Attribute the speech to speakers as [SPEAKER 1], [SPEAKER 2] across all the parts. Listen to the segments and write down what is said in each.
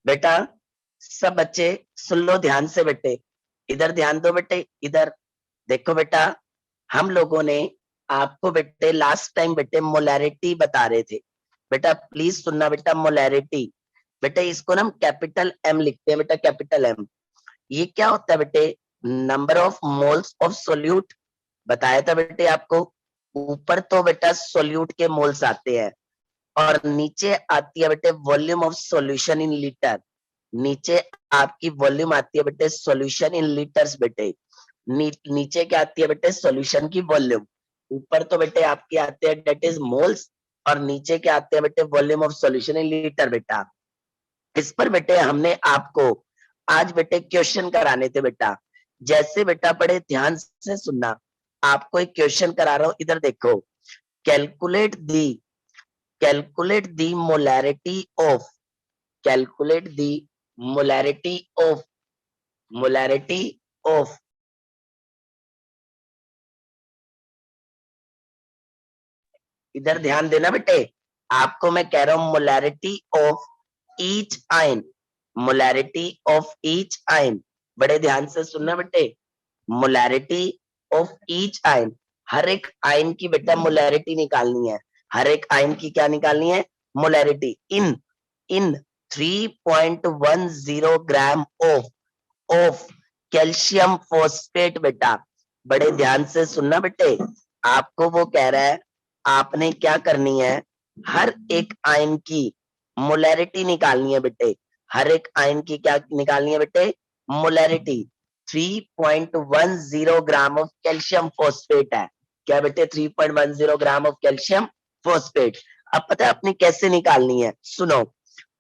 [SPEAKER 1] बेटा सब बच्चे सुन लो ध्यान से बेटे, इधर ध्यान दो बेटे, इधर देखो बेटा। हम लोगों ने आपको बेटे लास्ट टाइम बेटे मोलैरिटी बता रहे थे। बेटा प्लीज सुनना बेटा, मोलैरिटी बेटे इसको ना हम कैपिटल एम लिखते हैं बेटा, कैपिटल एम। ये क्या होता है बेटे? Number of moles of solute. बताया था बेटे आपको, ऊपर तो बेटा सोल्यूट के मोल्स आते हैं और नीचे आती है बेटे volume of solution in litre. नीचे आपकी वॉल्यूम आती है बेटे सॉल्यूशन इन लीटर्स बेटे। नीचे क्या आती है बेटे? सॉल्यूशन की वॉल्यूम। ऊपर तो बेटे आपके आते हैं डेट इज मोल्स, और नीचे क्या आते हैं बेटे? Volume of solution in litre बेटा। इस पर बेटे हमने आपको आज बेटे क्वेश्चन कराने थे बेटा। जैसे बेटा बड़े ध्यान से सुनना, आपको एक क्वेश्चन करा रहा हूं, इधर देखो। Calculate the calculate the molarity of calculate the molarity of molarity of इधर ध्यान देना बेटे, आपको मैं कह रहा हूं molarity of each ion, molarity of each ion. बड़े ध्यान से सुनना बेटे, मोलैरिटी ऑफ ईच आयन। हर एक आयन की बेटा मोलैरिटी निकालनी है। हर एक आयन की क्या निकालनी है? Molarity. In in 3.10 gram of calcium phosphate बेटा। बड़े ध्यान से सुनना बेटे, आपको वो कह रहा है आपने क्या करनी है, हर एक आयन की मोलैरिटी निकालनी है बेटे। हर एक आयन की क्या निकालनी है बेटे? Molarity. 3.10 gram of calcium phosphate है क्या बेटे? 3.10 ग्राम ऑफ कैल्शियम फॉस्फेट। अब पता है आपने कैसे निकालनी है? सुनो,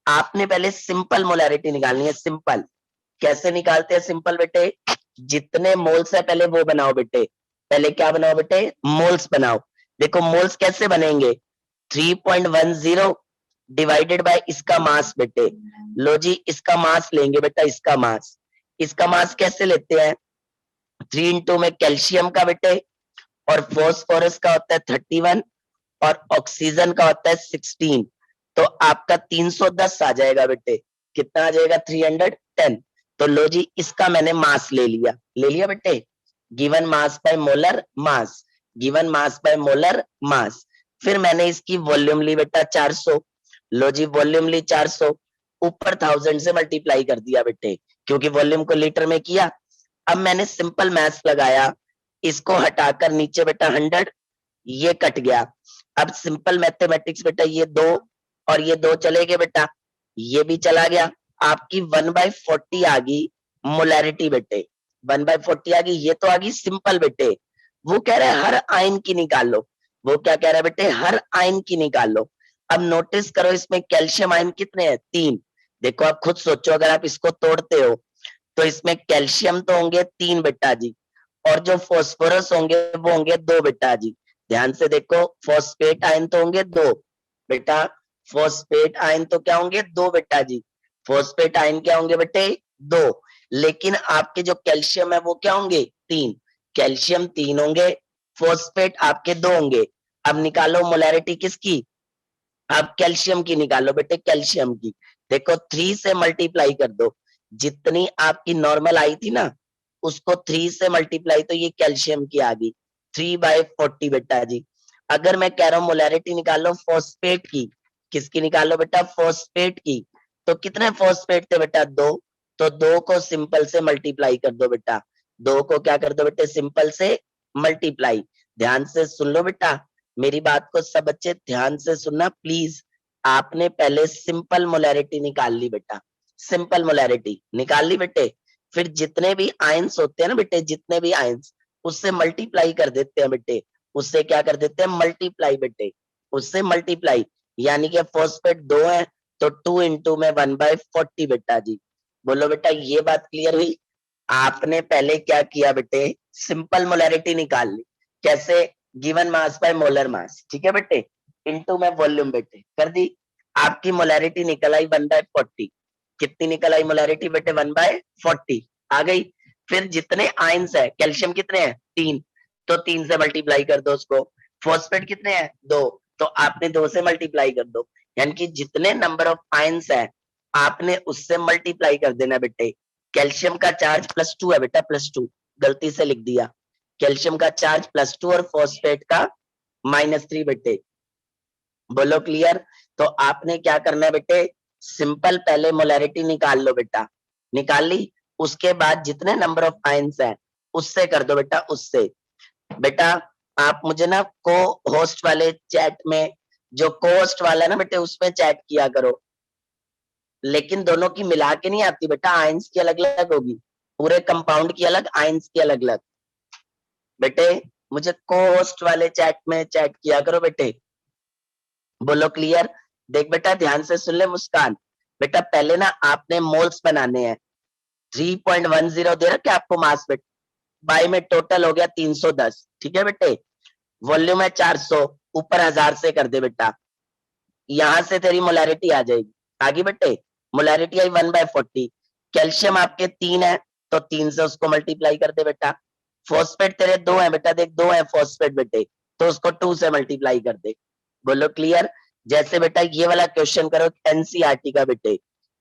[SPEAKER 1] आपने पहले सिंपल मोलैरिटी निकालनी है। सिंपल कैसे निकालते हैं? सिंपल बेटे, जितने मोल्स है पहले वो बनाओ बेटे। पहले क्या बनाओ बेटे? मोल्स बनाओ। देखो मोल्स कैसे बनेंगे? 3.10 डिवाइडेड बाय इसका मास बेटे। लो जी, इसका मास लेंगे बेटा, इसका मास। इसका मास कैसे लेते हैं? 3 इंटू में कैल्शियम का बेटे, और फॉस्फोरस का होता है 31, और ऑक्सीजन का होता है 16। तो आपका 310 आ जाएगा बेटे। कितना आ जाएगा? 310। तो लो जी, इसका मैंने मास ले लिया। ले लिया बेटे, given mass by molar mass, given mass by molar mass. फिर मैंने इसकी वॉल्यूम ली बेटा 400। लो जी, वॉल्यूम ली 400, ऊपर 1000 से मल्टीप्लाई कर दिया बेटे, क्योंकि वॉल्यूम को लीटर में किया। अब मैंने सिंपल मैथ्स लगाया, इसको हटाकर नीचे बेटा 100, ये कट गया। अब सिंपल मैथमेटिक्स बेटा, ये 2 और ये 2 चले गए बेटा, ये भी चला गया। आपकी 1/40 आ गई मोलैरिटी बेटे। 1/40 आ गई, ये तो आ गई सिंपल बेटे। वो कह रहा है हर आयन की निकाल लो। वो क्या कह रहा है बेटे? हर आयन की निकाल लो। अब नोटिस करो, इसमें कैल्शियम आयन कितने हैं? 3। देखो आप खुद सोचो, अगर आप इसको तोड़ते हो तो इसमें कैल्शियम तो होंगे 3 बेटा जी, और जो फॉस्फोरस होंगे वो होंगे 2 बेटा जी। ध्यान से देखो, फॉस्फेट आयन तो होंगे 2 बेटा। फॉस्फेट आयन तो क्या होंगे? 2 बेटा जी। फॉस्फेट आयन क्या होंगे बेटे? 2। लेकिन आपके जो कैल्शियम है वो क्या होंगे? 3। कैल्शियम 3 होंगे, फॉस्फेट आपके 2 होंगे। अब निकालो मोलैरिटी किसकी? अब कैल्शियम की निकालो बेटे, कैल्शियम की। देखो 3 से मल्टीप्लाई कर दो, जितनी आपकी नॉर्मल आई थी ना, उसको 3 से मल्टीप्लाई, तो ये कैल्शियम की आ गई 3/40 बेटा जी। अगर मैं कह रहा हूँ मोलैरिटी निकालो फॉस्फेट की, किसकी निकालो बेटा? फॉस्फेट की। तो कितने फॉस्फेट थे बेटा? 2। तो 2 को सिंपल से मल्टीप्लाई कर दो बेटा। 2 को क्या कर दो बेटे? सिंपल से मल्टीप्लाई। ध्यान से सुन लो बेटा, मेरी बात को सब बच्चे ध्यान से सुनना प्लीज। आपने पहले सिंपल मोलैरिटी निकाल ली बेटा, सिंपल मोलैरिटी निकाल ली बेटे। फिर जितने भी आयंस होते हैं ना बेटे, जितने भी आयंस, उससे मल्टीप्लाई कर देते हैं बेटे। उससे क्या कर देते हैं? मल्टीप्लाई बेटे, उससे मल्टीप्लाई। यानी कि फॉस्फेट 2 है, तो 2 इंटू में 1/40 बेटा जी। बोलो बेटा, ये बात क्लियर हुई? आपने पहले क्या किया बेटे? सिंपल मोलैरिटी निकाल ली। कैसे? Given mass by molar mass, ठीक है बेटे, इनटू में वॉल्यूम बेटे कर दी। आपकी मोलैरिटी निकल आई 1/40। कितनी निकल आई मोलैरिटी बेटे? 1/40 आ गई। फिर जितने आयंस है, कैल्शियम कितने हैं? 3, तो 3 से मल्टीप्लाई कर दो उसको। फॉस्फेट कितने हैं? 2, तो आपने 2 से मल्टीप्लाई कर दो। यानी कि जितने नंबर ऑफ आयंस है आपने उससे मल्टीप्लाई कर देना बेटे। कैल्शियम का चार्ज +2 है बेटा, +2, गलती से लिख दिया। कैल्शियम का चार्ज +2 और फॉस्फेट का -3 बेटे। बोलो क्लियर। तो आपने क्या करना है बेटे, सिंपल पहले मोलैरिटी निकाल लो बेटा, निकाल ली। उसके बाद जितने नंबर ऑफ आयंस है उससे कर दो बेटा, उससे। बेटा आप मुझे ना को होस्ट वाले चैट में, जो को होस्ट वाला है ना बेटे, उसमें चैट किया करो, लेकिन दोनों की मिला के नहीं आती बेटा, आयंस की अलग अलग होगी, पूरे कंपाउंड की अलग, आयंस की अलग अलग। बेटे मुझे को होस्ट वाले चैट में चैट किया करो बेटे। बोलो क्लियर। देख बेटा ध्यान से सुन ले मुस्कान, बेटा पहले ना आपने मोल्स बनाने हैं। 3.10 दे रखा है आपको मास बेटा, बाई में टोटल हो गया 310, ठीक है बेटे। वॉल्यूम है 400, ऊपर 1000 से कर दे बेटा, यहां से तेरी मोलैरिटी आ जाएगी। आगे बेटे मोलैरिटी आई 1/40। कैल्शियम आपके 3 है तो 3 से उसको मल्टीप्लाई कर दे बेटा। फॉस्फेट तेरे 2 है बेटा, देख 2 है फॉस्फेट बेटे, तो उसको 2 से मल्टीप्लाई कर दे। बोलो क्लियर। जैसे बेटा ये वाला क्वेश्चन करो एनसीईआरटी का बेटे,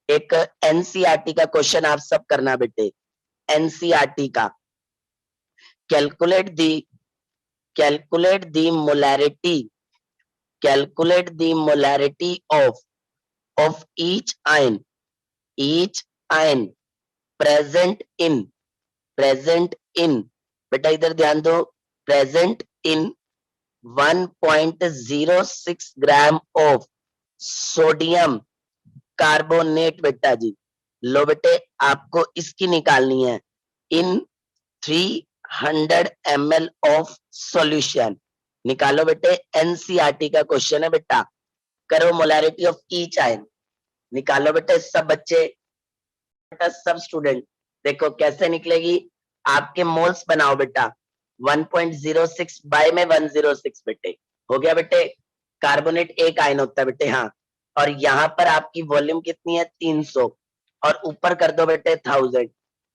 [SPEAKER 1] एक एनसीईआरटी का क्वेश्चन आप सब करना बेटे। एनसीईआरटी का calculate the, calculate the molarity, calculate the molarity of each ion present in बेटा इधर ध्यान दो, present in 1.06 gram of sodium carbonate बेटा जी। लो बेटे आपको इसकी निकालनी है इन 300 ml ऑफ सॉल्यूशन। निकालो बेटे, एनसीईआरटी का क्वेश्चन है बेटा। करो मोलैरिटी ऑफ ईच आयन, निकालो बेटे सब बच्चे, बेटा सब स्टूडेंट। देखो कैसे निकलेगी, आपके मोल्स बनाओ बेटा, 1.06 बाय में 106 बेटे, हो गया बेटे। कार्बोनेट एक आयन होता है बेटे, हाँ। और यहाँ पर आपकी वॉल्यूम कितनी है, 300, और ऊपर कर दो बेटे 1000।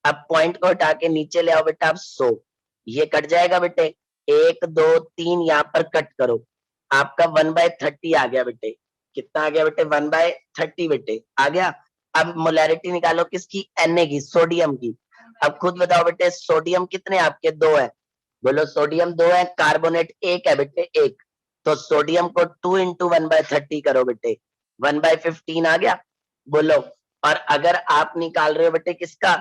[SPEAKER 1] अब पॉइंट को हटा के नीचे ले आओ बेटा आप 100, ये कट जाएगा बेटे, 1 2 3 यहाँ पर कट करो, आपका 1/30 आ गया बेटे। कितना आ गया बेटे, 1/30 बेटे आ गया। अब मोलैरिटी निकालो किसकी, Na की, सोडियम की। अब खुद बताओ बेटे सोडियम कितने आपके, 2 है। बोलो सोडियम 2 है, कार्बोनेट 1 है बेटे, 1। तो सोडियम को 2 इंटू 1/30 करो बेटे, 1/15 आ गया। बोलो। और अगर आप निकाल रहे हो बेटे किसका,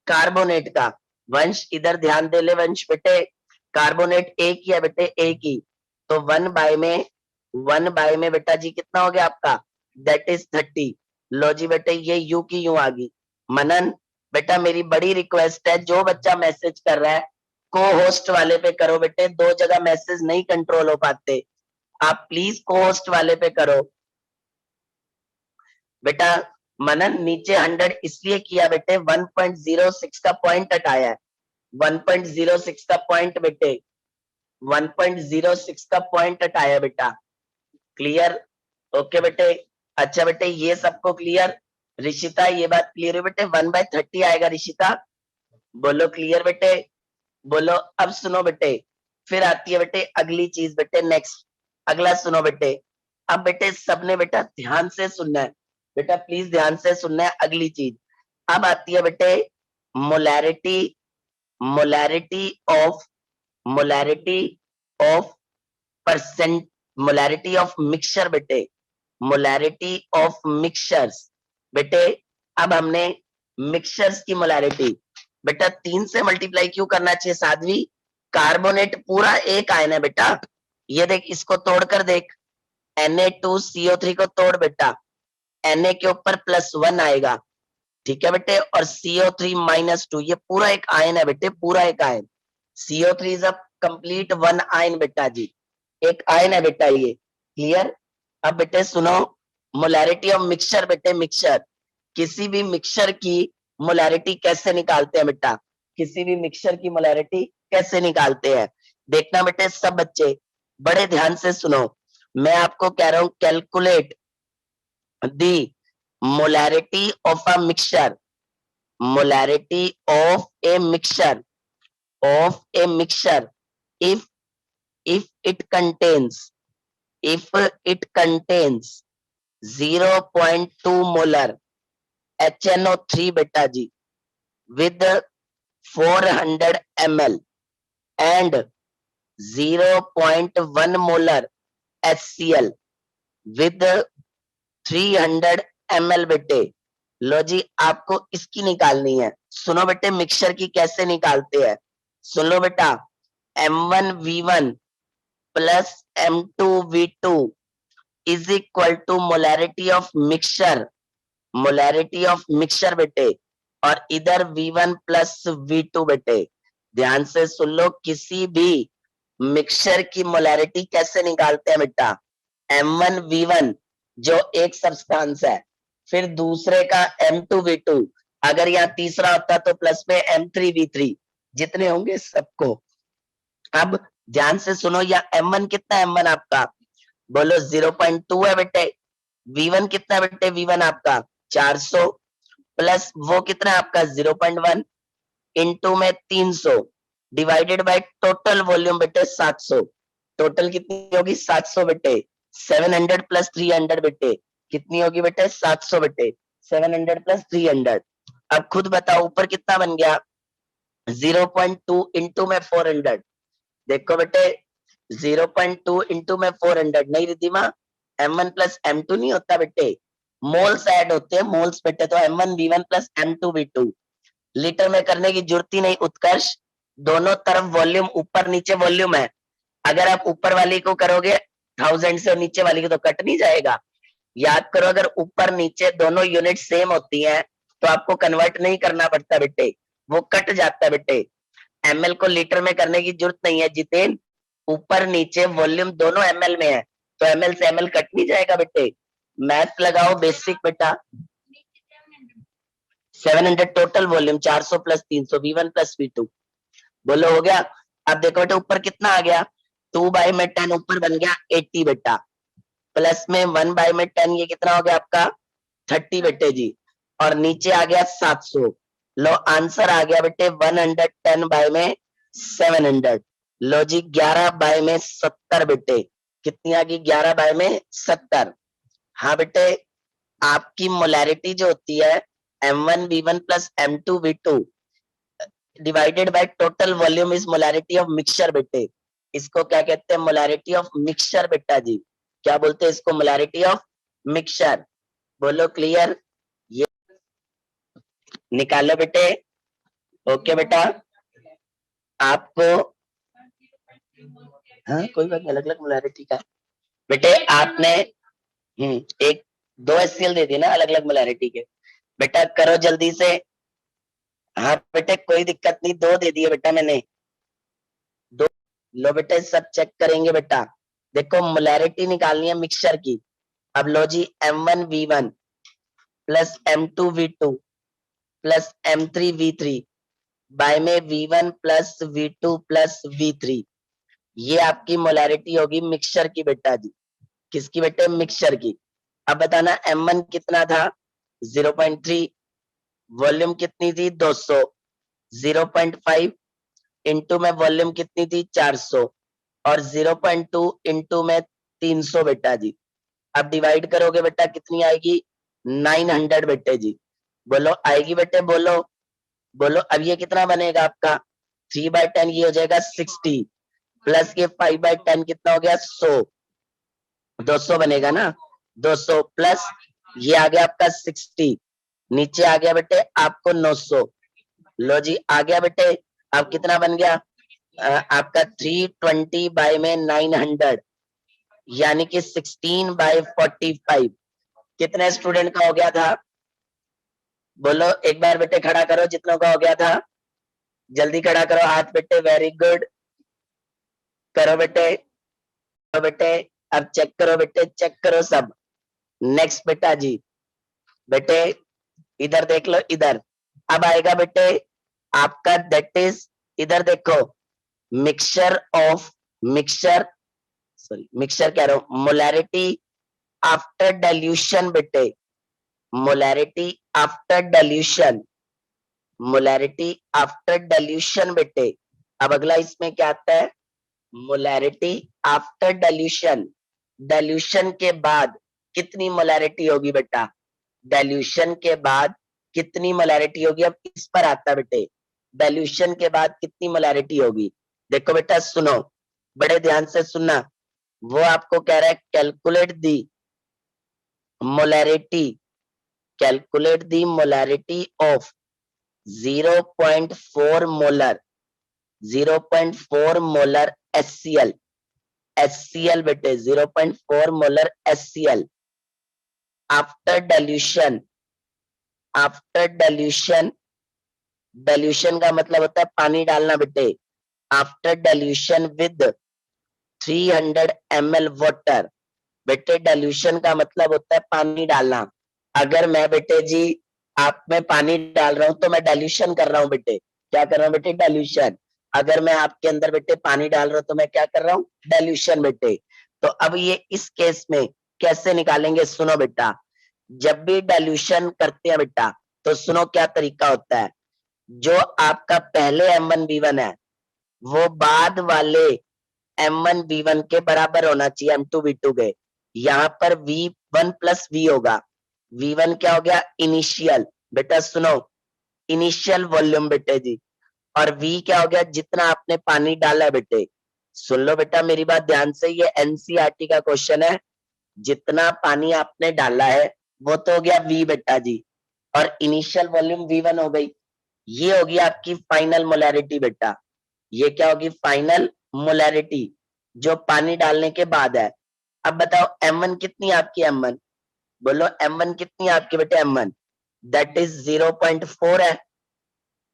[SPEAKER 1] कार्बोनेट का, वंश इधर ध्यान दे ले वंश बेटे, कार्बोनेट एक ही है बेटे, एक ही। तो 1/में बेटा जी कितना हो गया आपका, दैट इज 30। लो जी बेटे ये यू की यूं आ गई। मनन बेटा मेरी बड़ी रिक्वेस्ट है, जो बच्चा मैसेज कर रहा है को होस्ट वाले पे करो बेटे, 2 जगह मैसेज नहीं कंट्रोल हो पाते, आप प्लीज को होस्ट वाले पे करो बेटा। मनन नीचे 100 इसलिए किया बेटे, 1.06 का पॉइंट हटाया है, 1.06 का पॉइंट बेटे, 1.06 का पॉइंट हटाया बेटा। क्लियर, ओके बेटे। अच्छा बेटे ये सबको क्लियर, ऋषिता ये बात क्लियर है बेटे, 1/30 आएगा ऋषिता। बोलो क्लियर बेटे, बोलो। अब सुनो बेटे, फिर आती है बेटे अगली चीज बेटे, नेक्स्ट अगला सुनो बेटे। अब बेटे सबने बेटा ध्यान से सुनना है बेटा, प्लीज ध्यान से सुनना है अगली चीज। अब आती है बेटे molarity, molarity of, molarity of percent, molarity of mixture बेटे, मोलैरिटी ऑफ मिक्सचर्स बेटे। अब हमने मिक्सचर्स की मोलैरिटी बेटा 3 से मल्टीप्लाई क्यों करना चाहिए साध्वी, कार्बोनेट पूरा एक आयन है बेटा, ये देख इसको तोड़कर देख, Na2CO3 को तोड़ बेटा, Na के ऊपर +1 आएगा, ठीक है बेटे, और CO3-2 ये पूरा एक आयन है बेटे, पूरा एक ion. CO3 is a complete one ion बेटा जी, एक आयन है बेटा ये। क्लियर। अब बेटे सुनो, मोलैरिटी ऑफ मिक्सचर बेटे, मिक्सचर, किसी भी मिक्सचर की मोलैरिटी कैसे निकालते हैं बेटा, किसी भी मिक्सचर की मोलैरिटी कैसे निकालते हैं, देखना बेटे सब बच्चे बड़े ध्यान से सुनो। मैं आपको कह रहा हूं calculate the molarity of a mixture, molarity of a mixture, of a mixture if if it contains, if it contains 0.2 molar, HNO3 बेटा जी with 400 ml and 0.1 molar HCl with 300 ml बेटे। लो जी आपको इसकी निकालनी है। सुनो बेटे मिक्सचर की कैसे निकालते हैं, सुन लो बेटा। M1V1 plus M2V2 is equal to molarity of mixture, molarity of mixture बेटे, और इधर V1 प्लस V2 बेटे। ध्यान से सुन लो, किसी भी मिक्सचर की मोलैरिटी कैसे निकालते हैं बेटा। M1V1 जो एक सब्सटेंस है, फिर दूसरे का M2V2, अगर यहाँ तीसरा होता तो प्लस में M3V3, जितने होंगे सबको। अब ध्यान से सुनो, या M1 कितना है, M1 आपका बोलो 0.2 है बेटे। V1 कितना है बेटे, V1 आपका 400 प्लस वो कितना है आपका 0.1 इंटू में 300 डिवाइडेड बाय टोटल वॉल्यूम बेटे 700। टोटल कितनी होगी 700 बेटे। 700 प्लस 300 बेटे कितनी होगी बेटे 700 बेटे। 700 प्लस 300। अब खुद बताओ ऊपर कितना बन गया 0.2 इंटू में 400। देखो बेटे 0.2 इंटू में 400 नहीं रिद्धिमा, M1 प्लस M2 नहीं होता बेटे, मोल्स ऐड होते हैं मोल्स बेटे। तो M1V1 प्लस M2V2 लीटर में करने की जरूरत ही नहीं उत्कर्ष, दोनों तरफ वॉल्यूम ऊपर नीचे वॉल्यूम है। अगर आप ऊपर वाली को करोगे 1000 से और नीचे वाली को तो कट नहीं जाएगा। याद करो अगर ऊपर नीचे दोनों यूनिट सेम होती हैं तो आपको कन्वर्ट नहीं करना पड़ता बेटे, वो कट जाता है बेटे। ml को लीटर में करने की जरूरत नहीं है जितेन, ऊपर नीचे वॉल्यूम दोनों ml में है तो ml से ml कट नहीं जाएगा बेटे। मैथ लगाओ बेसिक बेटा। 700 total volume 400 plus 300 V1 plus V2 बोलो हो गया। अब देखो बेटा ऊपर कितना आ गया 2 बाई में 10 ऊपर बन गया 80 बेटा, प्लस में 1 बाई में 10 ये कितना हो गया आपका 30 बेटे जी, और नीचे आ गया 700। लो आंसर आ गया बेटे 110 बाय में 700। लो जी 11 बाय में 70 बेटे, कितनी आ गई 11 बाय में 70। हाँ बेटे आपकी मोलैरिटी जो होती है M1V1 plus M2V2 divided by total volume is molarity of mixture बेटे। इसको क्या कहते हैं मोलैरिटी ऑफ मिक्सचर बेटा जी। क्या बोलते हैं इसको मोलैरिटी ऑफ मिक्सचर। बोलो क्लियर, ये निकालो बेटे। ओके बेटा आपको, हाँ कोई बात नहीं अलग अलग मोलैरिटी का बेटे। आपने एक 2 HCl दे दिए ना अलग अलग मोलैरिटी के, बेटा करो जल्दी से। हाँ बेटे कोई दिक्कत नहीं 2 दे दिए बेटा मैंने 2। लो बेटे सब चेक करेंगे बेटा। देखो मोलैरिटी निकालनी है मिक्सचर की। अब लो जी M1V1 plus M2V2 plus M3V3 by में V1 plus V2 plus V3, ये आपकी मोलैरिटी होगी मिक्सचर की बेटा जी। किसकी बेटे मिक्सचर की। अब बताना M1 कितना था 0.3, वॉल्यूम कितनी थी 200, 0.5 इंटू में वॉल्यूम कितनी थी 400 और 0.2 इंटू में 300 बेटा जी। अब डिवाइड करोगे बेटा कितनी आएगी 900 बेटे जी। बोलो आएगी बेटे बोलो, बोलो अब ये कितना बनेगा आपका 3/10 ये हो जाएगा 60 प्लस ये 5/10 कितना हो गया 100, 200 बनेगा ना 200 प्लस ये आ गया आपका 60, नीचे आ गया बेटे आपको 900। लो जी आ गया बेटे। अब कितना बन गया आपका 320 बाय में 900 यानी कि 16/45। कितने स्टूडेंट का हो गया था बोलो एक बार बेटे खड़ा करो जितनों का हो गया था, जल्दी खड़ा करो हाथ बेटे। वेरी गुड करो बेटे, करो बेटे। अब चेक करो बेटे चेक करो सब। नेक्स्ट बेटा जी बेटे इधर देख लो इधर। अब आएगा बेटे आपका दैट इज, इधर देखो mixture of mixture, sorry mixture कह रहा हूं मोलैरिटी आफ्टर डाइल्यूशन बेटे, molarity after dilution, molarity after dilution बेटे। अब अगला इसमें क्या आता है मोलैरिटी आफ्टर डाइल्यूशन, डाइल्यूशन के बाद कितनी मोलैरिटी होगी बेटा, डाइल्यूशन के बाद कितनी मोलैरिटी होगी, अब इस पर आता है बेटे, डाइल्यूशन के बाद कितनी मोलैरिटी होगी। देखो बेटा सुनो, बड़े ध्यान से सुनना, वो आपको कह रहा है calculate the molarity, calculate the molarity of 0.4 molar, 0.4 molar HCl, HCl बेटे 0.4 molar HCl after dilution, after dilution, dilution का मतलब होता है पानी डालना बेटे, after dilution with 300 ml water, बेटे डाइल्यूशन का मतलब होता है पानी डालना। अगर मैं बेटे जी आप में पानी डाल रहा हूं तो मैं डाइल्यूशन कर रहा हूं बेटे, क्या कर रहा हूं बेटे, डाइल्यूशन। अगर मैं आपके अंदर बेटे पानी डाल रहा हूं तो मैं क्या कर रहा हूं, डाइल्यूशन बेटे। तो अब ये इस केस में कैसे निकालेंगे, सुनो बेटा, जब भी डाइल्यूशन करते हैं बेटा तो सुनो क्या तरीका होता है, जो आपका पहले M1V1 है वो बाद वाले M1V1 के बराबर होना चाहिए, M2V2 के। यहाँ पर V1 प्लस V होगा, V1 क्या हो गया, इनिशियल, बेटा सुनो इनिशियल वॉल्यूम बेटे जी, और V क्या हो गया, जितना आपने पानी डाला है बेटे। सुन लो बेटा मेरी बात ध्यान से, ये NCERT का क्वेश्चन है, जितना पानी आपने डाला है वो तो हो गया V बेटा जी, और इनिशियल वॉल्यूम V1 हो गई, ये होगी आपकी फाइनल मोलैरिटी बेटा। ये क्या होगी, फाइनल मोलैरिटी जो पानी डालने के बाद है। अब बताओ M1 कितनी आपकी, M1 बोलो, M1 कितनी आपकी बेटे, M1 दैट इज 0.4 है।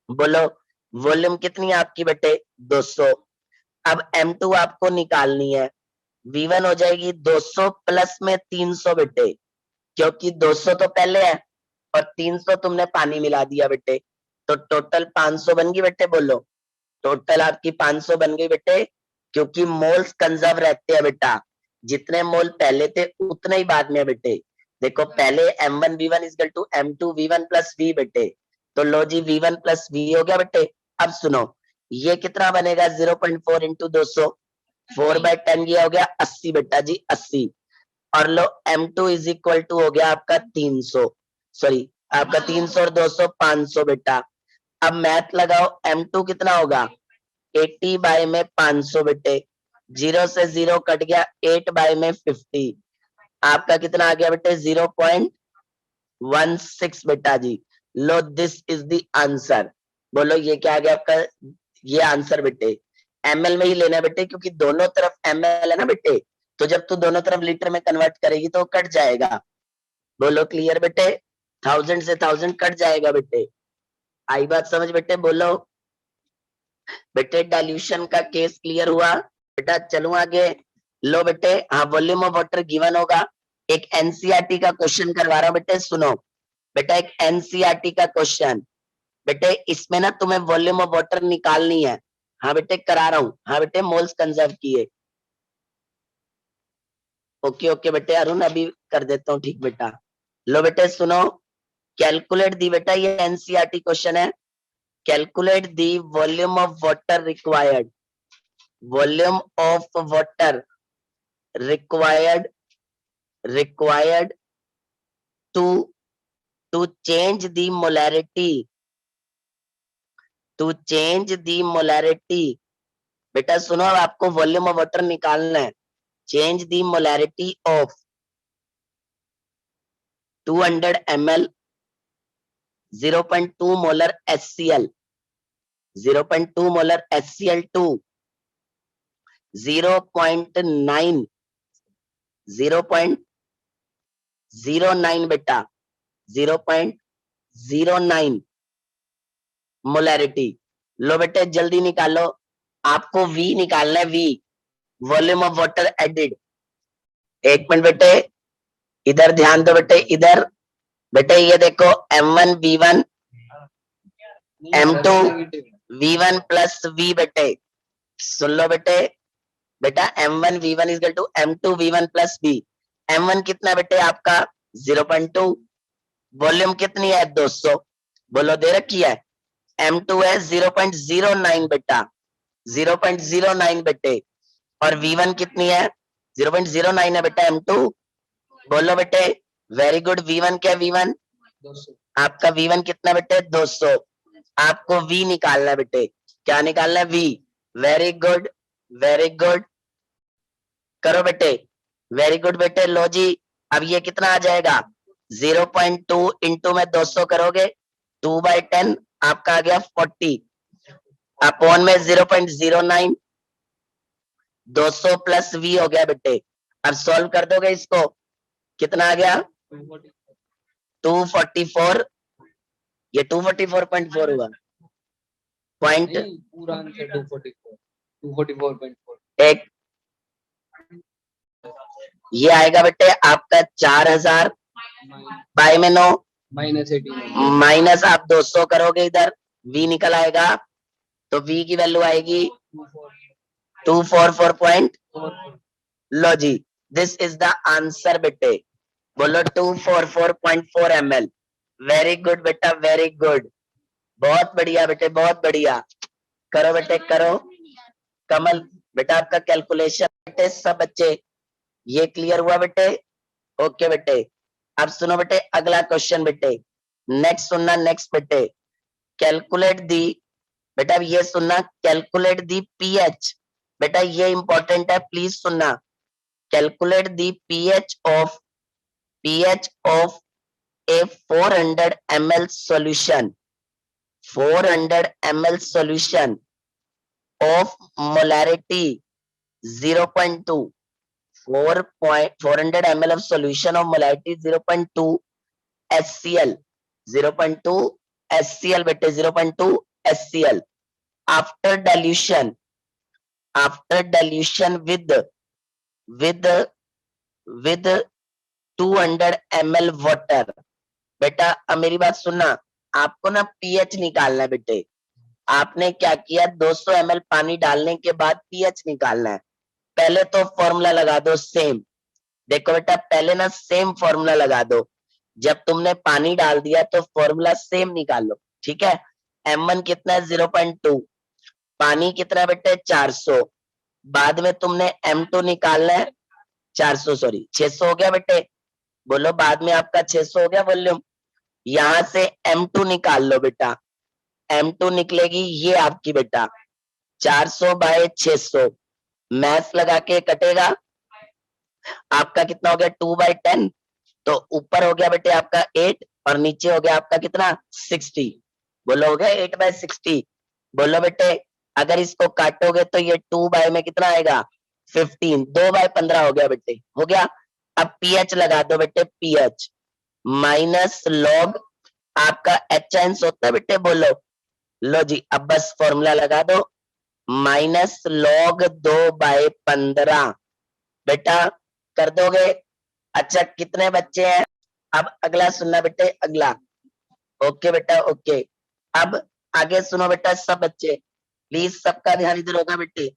[SPEAKER 1] बोलो वॉल्यूम कितनी आपकी बेटे, 200। अब M2 आपको निकालनी है, V1 हो जाएगी 200 प्लस में 300 बेटे, क्योंकि 200 तो पहले है और 300 तुमने पानी मिला दिया बेटे, तो टोटल 500 बन गई बेटे। बोलो टोटल आपकी 500 बन गई बेटे, क्योंकि मोल्स कंजर्व रहते हैं बेटा, जितने मोल पहले थे उतने ही बाद में बेटे। देखो पहले M1V1 equal to M2V1 plus V बेटे, तो लो जी V1 प्लस V हो गया बेटे। अब सुनो ये कितना बनेगा, 0.4 इंटू 200, 4/10 ये हो गया 80 बेटा जी, 80। और लो M2 इज इक्वल टू हो गया आपका 300, सॉरी आपका 300 और 200 500 बेटा। अब मैथ लगाओ, M2 कितना होगा, 80 बाय में 500 बेटे, 0 से 0 कट गया, 8 बाय में 50, आपका कितना आ गया बेटे, 0.16 बेटा जी। लो दिस इज द आंसर। बोलो ये क्या आ गया आपका, ये आंसर बेटे। ML में ही लेना बेटे, क्योंकि दोनों तरफ ML है ना बेटे, तो जब तू दोनों तरफ लीटर में कन्वर्ट करेगी तो कट जाएगा। बोलो क्लियर बेटे, 1000 से 1000 कट जाएगा बेटे, आई बात समझ बेटे। बोलो बेटे डाइल्यूशन का केस क्लियर हुआ बेटा, चलो आगे। लो बेटे हाँ, वॉल्यूम ऑफ वाटर गिवन होगा, एक NCERT का क्वेश्चन करवा रहा हूं बेटे, सुनो बेटा एक NCERT का क्वेश्चन बेटे, इसमें ना तुम्हें वॉल्यूम ऑफ वाटर निकालनी है। हाँ बेटे करा रहा हूँ, हाँ बेटे मोल्स कंजर्व किए, ओके ओके बेटे, अरुण अभी कर देता हूँ, ठीक बेटा। लो बेटे सुनो, कैलकुलेट दी बेटा, ये NCERT क्वेश्चन है, calculate the volume of water required, volume of water required required to change the molarity, to change the molarity। बेटा सुनो, अब आपको वॉल्यूम ऑफ वाटर निकालना है, change the molarity of 200 ml 0.2 molar HCl, 0.2 molar HCl to 0.9 0.09 बेटा, 0.09 molarity. लो बेटे जल्दी निकालो, आपको V निकालना है, V volume of water added. एक मिनट बेटे, इधर ध्यान दो बेटे, इधर बेटे ये देखो M1V1 M2V1 प्लस V बेटे, सुन लो बेटे, बेटा M1V1 is equal to M2V1 plus V। M1 कितना बेटे आपका 0.2, वॉल्यूम कितनी है 200, बोलो दे रखी है। M2 है 0.09 बेटा, 0.09 बेटे, और V1 कितनी है 0.09 है बेटा M2। बोलो बेटे वेरी गुड, V1 क्या, V1 आपका V1 कितना बेटे 200, आपको V निकालना है बेटे, क्या निकालना है V, very good very good, करो बेटे, वेरी गुड बेटे, लो जी, अब ये कितना आ जाएगा 0.2 इंटू में 200 करोगे 2/10 आपका आ गया 40 अपॉन में 0.09, 200 प्लस V हो गया बेटे, अब सॉल्व कर दोगे इसको, कितना आ गया 244, ये 244.4 हुआ पॉइंट,
[SPEAKER 2] पूरा आंसर 244.4
[SPEAKER 1] एक ये आएगा बेटे आपका 4000 बाय में 9
[SPEAKER 2] -18
[SPEAKER 1] माइनस आप 200 करोगे इधर V निकल आएगा, तो V की वैल्यू आएगी 244. लो जी, दिस इज द आंसर बेटे, बोलो 244.4 ml, वेरी गुड बेटा वेरी गुड, बहुत बढ़िया बेटे बहुत बढ़िया, करो बेटे करो, कमल बेटा आपका कैलकुलेशन बेटे, सब बच्चे ये क्लियर हुआ बेटे, ओके बेटे, अब सुनो बेटे अगला क्वेश्चन बेटे, नेक्स्ट सुनना नेक्स्ट बेटे, कैलकुलेट दी, बेटा अब ये सुनना, कैलकुलेट दी पीएच, बेटा ये इंपॉर्टेंट है प्लीज सुनना, calculate the pH of a 400 ml solution, 400 ml solution of molarity 0.2, 400 ml of solution of molarity 0.2 SCl, 0.2 SCl बेटे 0.2 SCl after dilution with 200 ml water, बेटा अब मेरी बात सुनना, आपको ना पीएच निकालना है बेटे, आपने क्या किया 200 ml पानी डालने के बाद पीएच निकालना है, पहले तो फॉर्मूला लगा दो सेम, देखो बेटा पहले ना सेम फॉर्मूला लगा दो, जब तुमने पानी डाल दिया तो फॉर्मूला सेम निकाल लो, ठीक है, M1 कितना है 0.2, पानी कितना है बेटे 400, बाद में तुमने M2 निकालना है 400 सॉरी 600 हो गया बेटे, बोलो बाद में आपका 600 हो गया वॉल्यूम, यहां से M2 निकाल लो बेटा, M2 निकलेगी ये आपकी बेटा 400 बाय 600, मैथ लगा के कटेगा, आपका कितना हो गया 2/10, तो ऊपर हो गया बेटे आपका 8 और नीचे हो गया आपका कितना 60, बोलो हो गया 8/60, बोलो बेटे अगर इसको काटोगे तो ये 2 बाय में कितना आएगा 15, 2/15 हो गया बेटे, हो गया, अब पीएच लगा दो बेटे, पीएच माइनस लॉग आपका एच होता है बेटे, बोलो, लो जी अब बस फॉर्मूला लगा दो, माइनस लॉग 2/15 बेटा कर दोगे, अच्छा कितने बच्चे हैं, अब अगला सुनना बेटे अगला, ओके बेटा ओके, अब आगे सुनो बेटा सब बच्चे, प्लीज सबका ध्यान इधर होगा बेटे,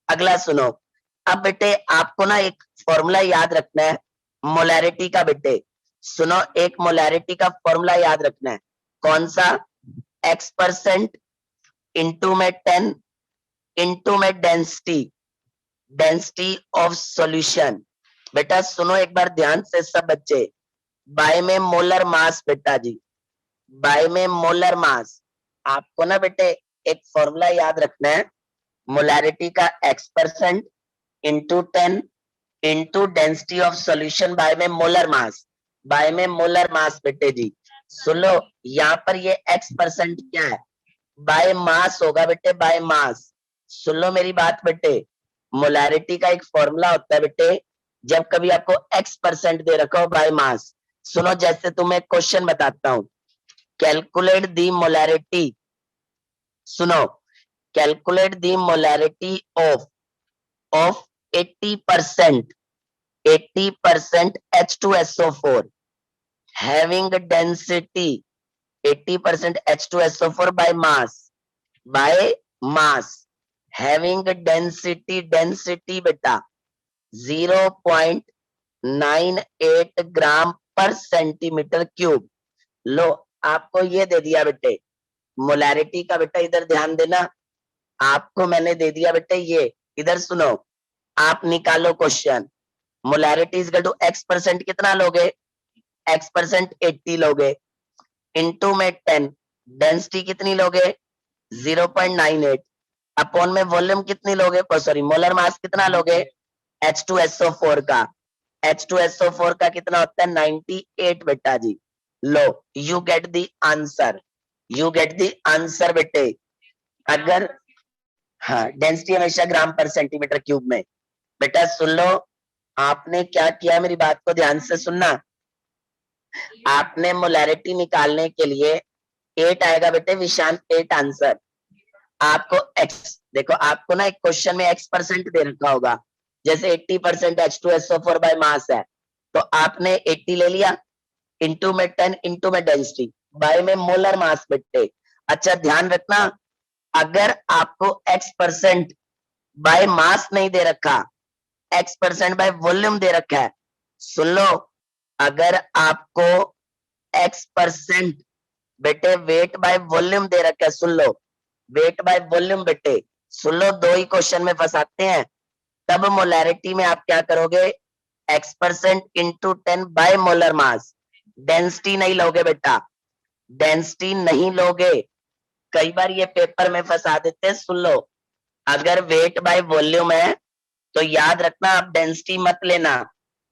[SPEAKER 1] अगला सुनो, अब बेटे आपको ना एक फॉर्मूला याद रखना है मोलैरिटी का बेटे, सुनो एक मोलैरिटी का फॉर्मूला याद रखना है, कौन सा, X% इंटू में 10 इंटू में डेंसिटी ऑफ सॉल्यूशन, बेटा सुनो एक बार ध्यान से सब बच्चे, बाय में मोलर मास बेटा जी, बाय में मोलर मास, आपको ना बेटे एक फॉर्मूला याद रखना है मोलैरिटी का X% into 10 into density of solution bye में मोलर मास, बाय में मोलर मास बेटे जी, सुन लो यहाँ पर ये X% क्या है, बाय मास होगा बेटे, बाय मास, सुन लो मेरी बात बेटे, मोलैरिटी का एक फॉर्मूला होता है बेटे, जब कभी आपको X% दे रखा हो बाय मास, सुनो जैसे तुम्हें क्वेश्चन बताता हूं, कैलकुलेट दी मोलैरिटी, सुनो calculate the molarity of 80% H2SO4 having density 80% H2SO4 by mass having density बेटा 0.98 ग्राम पर सेंटीमीटर क्यूब, लो आपको ये दे दिया बेटे मोलैरिटी का, बेटा इधर ध्यान देना, आपको मैंने दे दिया बेटे ये, इधर सुनो आप निकालो question, molarity is equal to X% कितना लोगे, X% 80 लोगे, इनटू में 10, डेंसिटी कितनी लोगे 0.98, अपॉन में वॉल्यूम कितनी लोगे, सॉरी मोलर मास कितना लोगे H2SO4 का, H2SO4 का कितना होता है 98 बेटा जी। लो you get the answer, you get the answer बेटे। अगर हाँ डेंसिटी हमेशा ग्राम पर सेंटीमीटर क्यूब में। बेटा सुन लो, आपने क्या किया, मेरी बात को ध्यान से सुनना। आपने मोलैरिटी निकालने के लिए 8 आएगा बेटे विशान, 8 आंसर। आपको x देखो, आपको ना एक क्वेश्चन में x% दे रखा होगा, जैसे 80% H2SO4 बाय मास है, तो आपने 80 ले लिया, इंटू में 10 इंटू में डेंसिटी, बाय में मोलर मास बेटे। अच्छा ध्यान रखना, अगर आपको x% बाय मास नहीं दे रखा, x% बाय वॉल्यूम दे रखा है, सुन लो, अगर आपको x% बेटे वेट बाय वॉल्यूम दे रखा है, सुन लो, वेट बाय वॉल्यूम बेटे, सुन लो, दो ही क्वेश्चन में फंसाते हैं। तब मोलैरिटी में आप क्या करोगे, x% into 10 by molar mass, density नहीं लोगे बेटा, डेंसिटी नहीं लोगे। कई बार ये पेपर में फंसा देते हैं, सुन लो, अगर वेट बाय वॉल्यूम है तो याद रखना आप डेंसिटी मत लेना,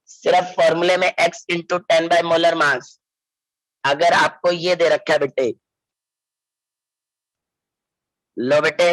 [SPEAKER 1] सिर्फ फॉर्मूले में x into 10 by molar mass. अगर आपको ये दे रखा है बेटे, लो बेटे